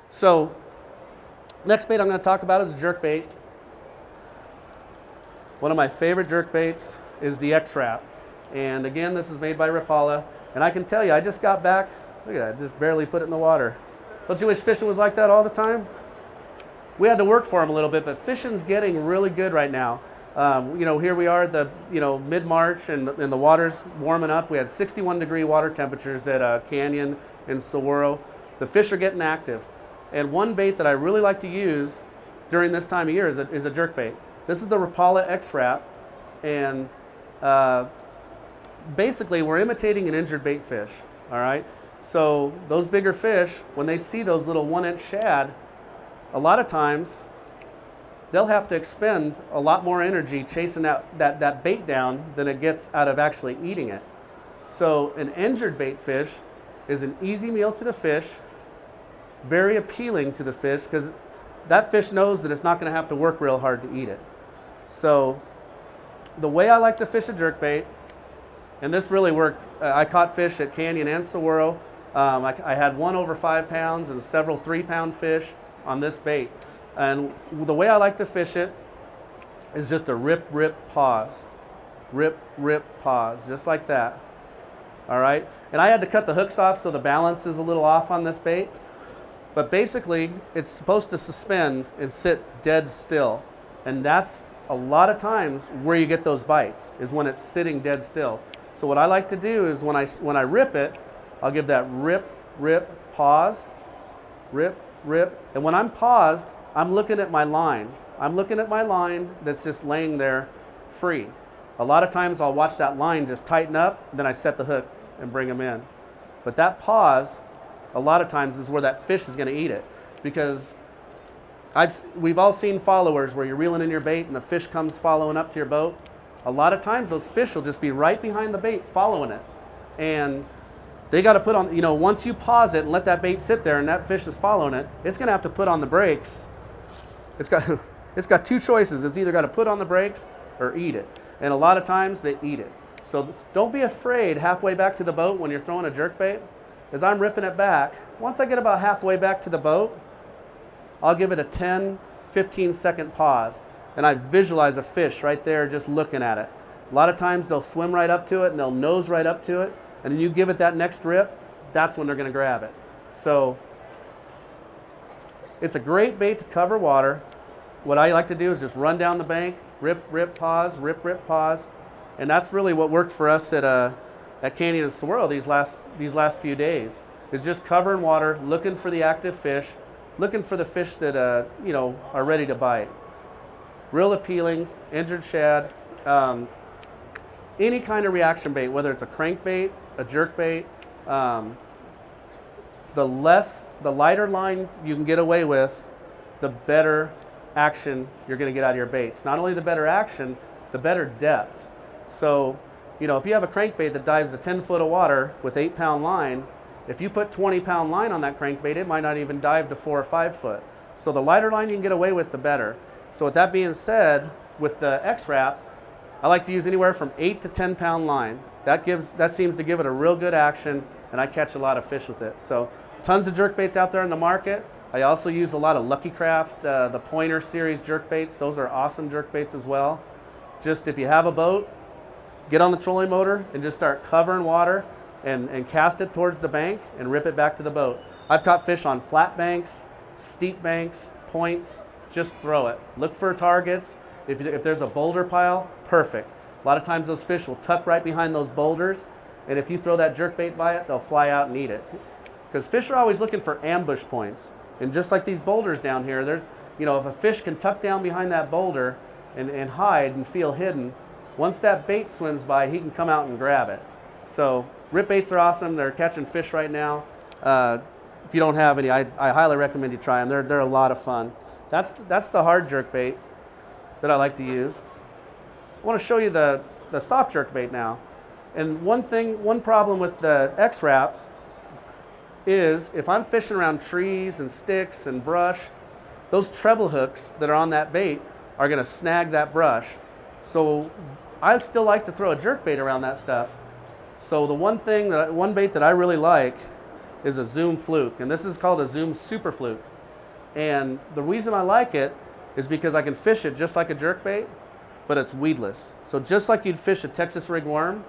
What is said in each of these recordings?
So next bait I'm going to talk about is a jerk bait. One of my favorite jerk baits is the X-Wrap. And again, this is made by Rapala. And I can tell you, I just got back, look at that, I just barely put it in the water. Don't you wish fishing was like that all the time? We had to work for them a little bit, but fishing's getting really good right now. Here we are at the, mid-March and the water's warming up. We had 61-degree water temperatures at Canyon and Saguaro. The fish are getting active. And one bait that I really like to use during this time of year is a jerk bait. This is the Rapala X-Wrap, and basically we're imitating an injured bait fish, all right? So those bigger fish, when they see those little 1-inch shad, a lot of times they'll have to expend a lot more energy chasing that bait down than it gets out of actually eating it. So an injured bait fish is an easy meal to the fish, very appealing to the fish because that fish knows that it's not going to have to work real hard to eat it. So the way I like to fish a jerkbait, and this really worked, I caught fish at Canyon and Saguaro. I had one over 5 pounds and several 3-pound fish on this bait. And the way I like to fish it is just a rip, rip, pause. Rip, rip, pause, just like that. All right? And I had to cut the hooks off so the balance is a little off on this bait. But basically, it's supposed to suspend and sit dead still. And that's a lot of times where you get those bites, is when it's sitting dead still. So what I like to do is when I rip it, I'll give that rip, rip, pause, rip, rip. And when I'm paused, I'm looking at my line. I'm looking at my line that's just laying there free. A lot of times I'll watch that line just tighten up, then I set the hook and bring them in. But that pause, a lot of times is where that fish is going to eat it, because we've all seen followers where you're reeling in your bait and the fish comes following up to your boat. A lot of times those fish will just be right behind the bait following it. And they got to put on, once you pause it and let that bait sit there and that fish is following it, it's going to have to put on the brakes. It's got two choices. It's either got to put on the brakes or eat it. And a lot of times they eat it. So don't be afraid halfway back to the boat when you're throwing a jerkbait. As I'm ripping it back, once I get about halfway back to the boat, I'll give it a 10, 15 second pause. And I visualize a fish right there just looking at it. A lot of times they'll swim right up to it and they'll nose right up to it. And then you give it that next rip, that's when they're going to grab it. So it's a great bait to cover water. What I like to do is just run down the bank, rip, rip, pause, rip, rip, pause. And that's really what worked for us at Canyon and Saguaro these last few days, is just covering water, looking for the active fish, looking for the fish that are ready to bite. Real appealing, injured shad, any kind of reaction bait, whether it's a crankbait, a jerkbait. The lighter line you can get away with, the better action you're going to get out of your baits. Not only the better action, the better depth. So, if you have a crankbait that dives to 10 foot of water with 8-pound line, if you put 20-pound line on that crankbait, it might not even dive to 4 or 5 foot. So the lighter line you can get away with, the better. So with that being said, with the X-Wrap, I like to use anywhere from 8 to 10-pound line. That seems to give it a real good action, and I catch a lot of fish with it. So tons of jerkbaits out there in the market. I also use a lot of Lucky Craft, the Pointer series jerkbaits. Those are awesome jerkbaits as well. Just if you have a boat, get on the trolling motor and just start covering water and cast it towards the bank and rip it back to the boat. I've caught fish on flat banks, steep banks, points. Just throw it. Look for targets. If there's a boulder pile, perfect. A lot of times those fish will tuck right behind those boulders, and if you throw that jerkbait by it, they'll fly out and eat it. Because fish are always looking for ambush points. And just like these boulders down here, there's, if a fish can tuck down behind that boulder and hide and feel hidden, once that bait swims by, he can come out and grab it. So rip baits are awesome. They're catching fish right now. If you don't have any, I highly recommend you try them. They're a lot of fun. That's the hard jerkbait that I like to use. I want to show you the soft jerkbait now. And one problem with the X-Wrap is if I'm fishing around trees and sticks and brush, those treble hooks that are on that bait are going to snag that brush. So I still like to throw a jerkbait around that stuff. So the one bait that I really like is a Zoom fluke, and this is called a Zoom super fluke. And the reason I like it is because I can fish it just like a jerkbait, but it's weedless. So just like you'd fish a Texas rig worm,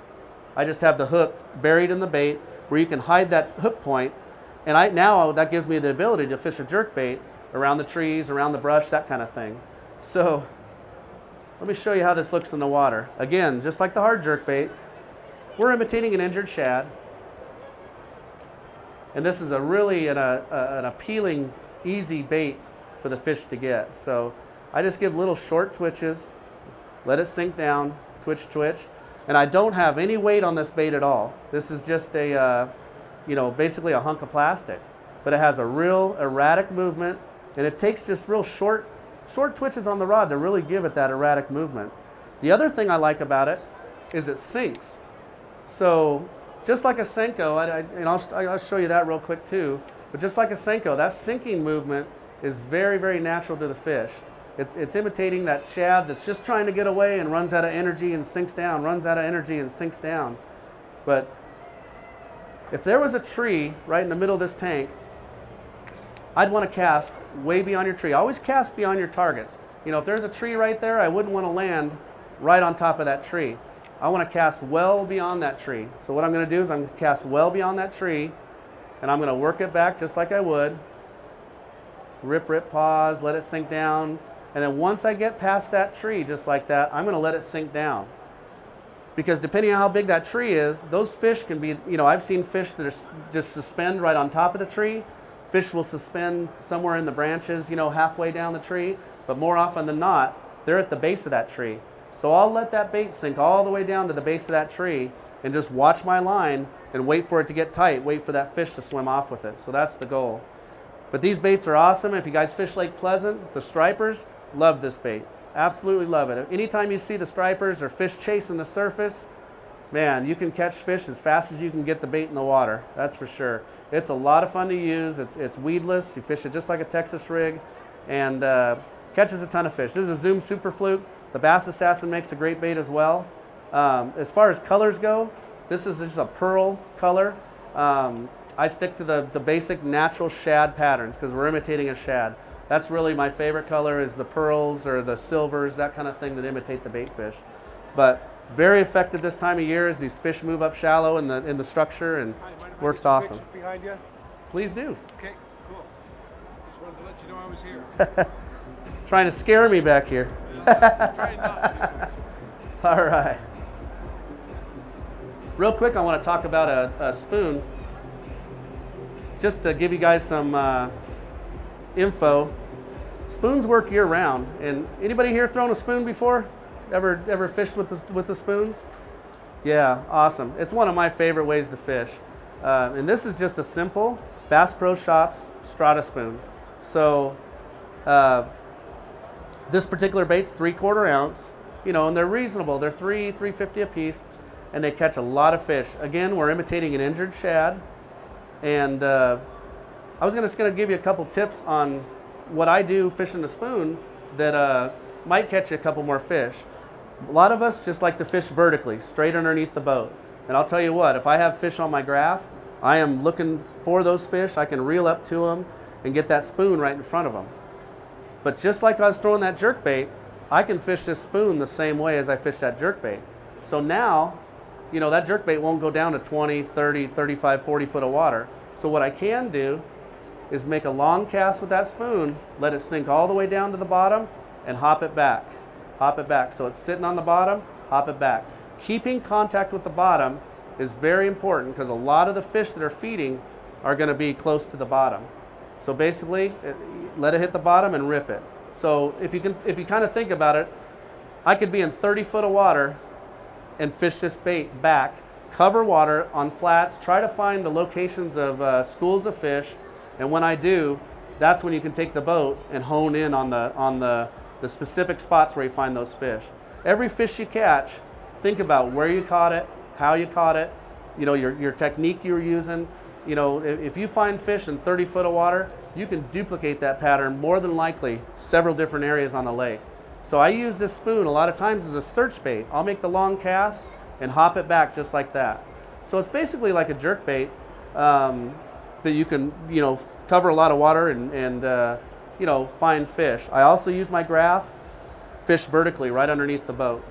I just have the hook buried in the bait where you can hide that hook point, and now that gives me the ability to fish a jerkbait around the trees, around the brush, that kind of thing. So let me show you how this looks in the water. Again, just like the hard jerkbait, we're imitating an injured shad, and this is a really an appealing, easy bait for the fish to get. So I just give little short twitches, let it sink down, twitch, twitch. And I don't have any weight on this bait at all. This is just a, basically a hunk of plastic. But it has a real erratic movement, and it takes just real short twitches on the rod to really give it that erratic movement. The other thing I like about it is it sinks. So just like a Senko, and I'll show you that real quick too, but just like a Senko, that sinking movement is very, very natural to the fish. It's imitating that shad that's just trying to get away and runs out of energy and sinks down, runs out of energy and sinks down. But if there was a tree right in the middle of this tank, I'd want to cast way beyond your tree. Always cast beyond your targets. If there's a tree right there, I wouldn't want to land right on top of that tree. I want to cast well beyond that tree. So what I'm going to do is I'm going to cast well beyond that tree, and I'm going to work it back just like I would. Rip, rip, pause, let it sink down. And then once I get past that tree, just like that, I'm going to let it sink down. Because depending on how big that tree is, those fish can be, I've seen fish that are just suspend right on top of the tree. Fish will suspend somewhere in the branches, halfway down the tree. But more often than not, they're at the base of that tree. So I'll let that bait sink all the way down to the base of that tree and just watch my line and wait for it to get tight, wait for that fish to swim off with it. So that's the goal. But these baits are awesome. If you guys fish Lake Pleasant, the stripers, love this bait. Absolutely love it. Anytime you see the stripers or fish chasing the surface, man, you can catch fish as fast as you can get the bait in the water. That's for sure. It's a lot of fun to use. It's weedless. You fish it just like a Texas rig, and catches a ton of fish. This is a Zoom Super Fluke. The Bass Assassin makes a great bait as well. As far as colors go, this is just a pearl color. I stick to the basic natural shad patterns because we're imitating a shad. That's really my favorite color, is the pearls or the silvers, that kind of thing that imitate the bait fish. But very effective this time of year as these fish move up shallow in the structure, and works awesome. Behind you? Please do. Okay, cool. Just wanted to let you know I was here. Trying to scare me back here. Trying not to. All right. Real quick, I want to talk about a spoon. Just to give you guys some info. Spoons work year round. And anybody here thrown a spoon before? Ever fished with the spoons? Yeah, awesome. It's one of my favorite ways to fish. And this is just a simple Bass Pro Shops Strata spoon. So this particular bait's 3/4 ounce, and they're reasonable. They're $3.50 a piece, and they catch a lot of fish. Again, we're imitating an injured shad. And I was just going to give you a couple tips on what I do fishing the spoon that might catch you a couple more fish. A lot of us just like to fish vertically, straight underneath the boat. And I'll tell you what, if I have fish on my graph, I am looking for those fish. I can reel up to them and get that spoon right in front of them. But just like I was throwing that jerkbait, I can fish this spoon the same way as I fish that jerkbait. So now, that jerkbait won't go down to 20, 30, 35, 40 foot of water. So what I can do is make a long cast with that spoon, let it sink all the way down to the bottom, and hop it back. Hop it back. So it's sitting on the bottom, hop it back. Keeping contact with the bottom is very important because a lot of the fish that are feeding are going to be close to the bottom. So basically, let it hit the bottom and rip it. So if you kind of think about it, I could be in 30 foot of water and fish this bait back, cover water on flats, try to find the locations of schools of fish, and when I do, that's when you can take the boat and hone in on the specific spots where you find those fish. Every fish you catch, think about where you caught it, how you caught it, your technique you were using. If you find fish in 30 foot of water, you can duplicate that pattern more than likely several different areas on the lake. So I use this spoon a lot of times as a search bait. I'll make the long cast and hop it back just like that. So it's basically like a jerk bait that you can, cover a lot of water and find fish. I also use my graph, fish vertically right underneath the boat.